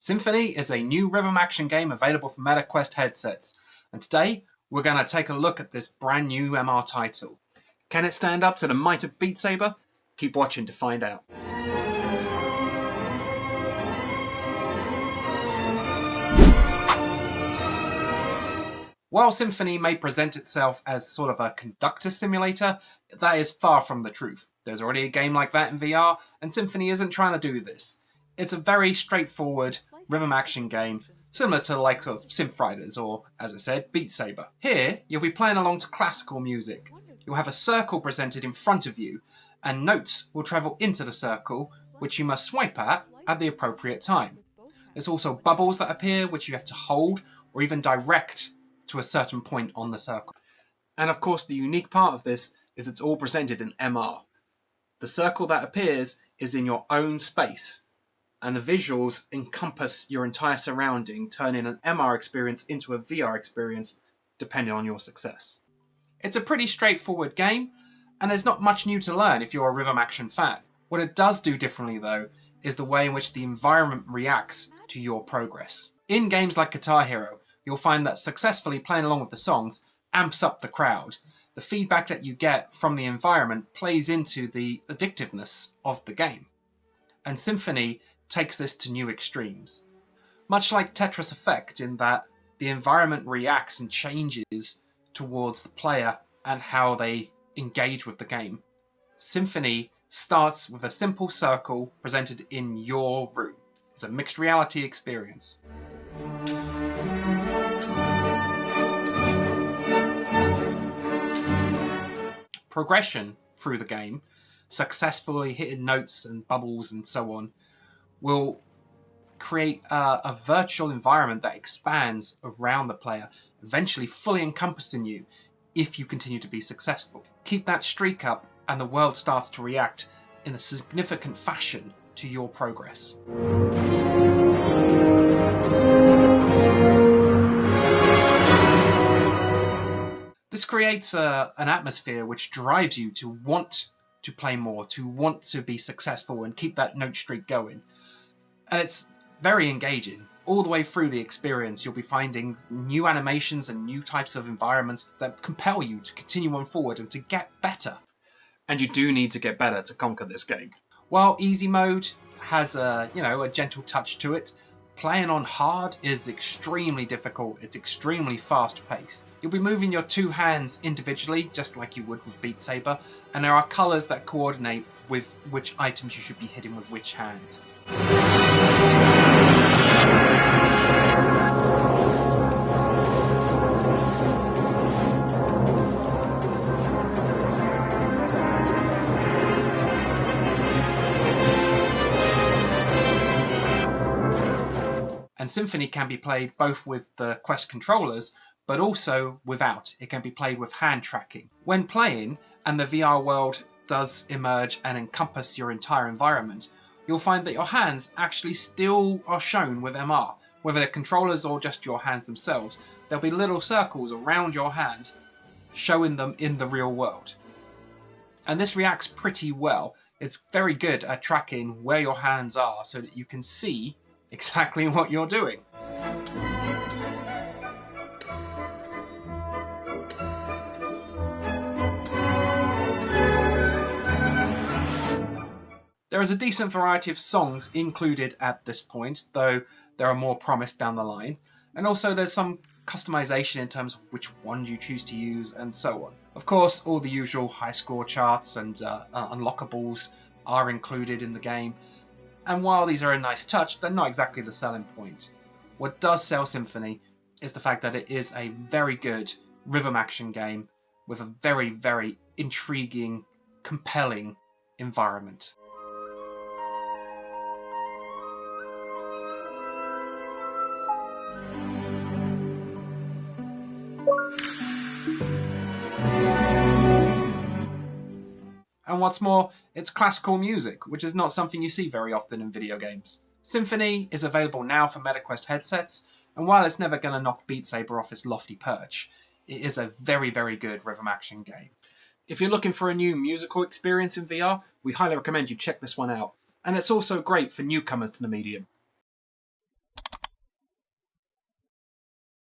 Symphony is a new rhythm action game available for MetaQuest headsets, and today we're going to take a look at this brand new MR title. Can it stand up to the might of Beat Saber? Keep watching to find out. While Symphony may present itself as sort of a conductor simulator, that is far from the truth. There's already a game like that in VR, and Symphony isn't trying to do this. It's a very straightforward rhythm action game, similar to the likes of Synth Riders or, as I said, Beat Saber. Here, you'll be playing along to classical music. You'll have a circle presented in front of you, and notes will travel into the circle, which you must swipe at the appropriate time. There's also bubbles that appear, which you have to hold or even direct to a certain point on the circle. And of course, the unique part of this is it's all presented in MR. The circle that appears is in your own space, and the visuals encompass your entire surrounding, turning an MR experience into a VR experience, depending on your success. It's a pretty straightforward game, and there's not much new to learn if you're a rhythm action fan. What it does do differently, though, is the way in which the environment reacts to your progress. In games like Guitar Hero, you'll find that successfully playing along with the songs amps up the crowd. The feedback that you get from the environment plays into the addictiveness of the game. And Symphony takes this to new extremes. Much like Tetris Effect, in that the environment reacts and changes towards the player and how they engage with the game. Symphony starts with a simple circle presented in your room. It's a mixed reality experience. Progression through the game, successfully hitting notes and bubbles and so on, will create a virtual environment that expands around the player, eventually fully encompassing you if you continue to be successful. Keep that streak up and the world starts to react in a significant fashion to your progress. This creates an atmosphere which drives you to want to play more, to want to be successful and keep that note streak going. And it's very engaging. All the way through the experience, you'll be finding new animations and new types of environments that compel you to continue on forward and to get better. And you do need to get better to conquer this game. While easy mode has a gentle touch to it, playing on hard is extremely difficult. It's extremely fast-paced. You'll be moving your two hands individually, just like you would with Beat Saber, and there are colours that coordinate with which items you should be hitting with which hand. And Symphony can be played both with the Quest controllers, but also without. It can be played with hand tracking. When playing, and the VR world does emerge and encompass your entire environment, you'll find that your hands actually still are shown with MR. Whether they're controllers or just your hands themselves, there'll be little circles around your hands showing them in the real world. And this reacts pretty well. It's very good at tracking where your hands are so that you can see exactly what you're doing. There is a decent variety of songs included at this point, though there are more promised down the line. And also there's some customization in terms of which one you choose to use and so on. Of course, all the usual high score charts and unlockables are included in the game. And while these are a nice touch, they're not exactly the selling point. What does sell Symphony is the fact that it is a very good rhythm action game with a very, very intriguing, compelling environment. And what's more, it's classical music, which is not something you see very often in video games. Symphony is available now for MetaQuest headsets, and while it's never going to knock Beat Saber off its lofty perch, it is a very, very good rhythm action game. If you're looking for a new musical experience in VR, we highly recommend you check this one out. And it's also great for newcomers to the medium.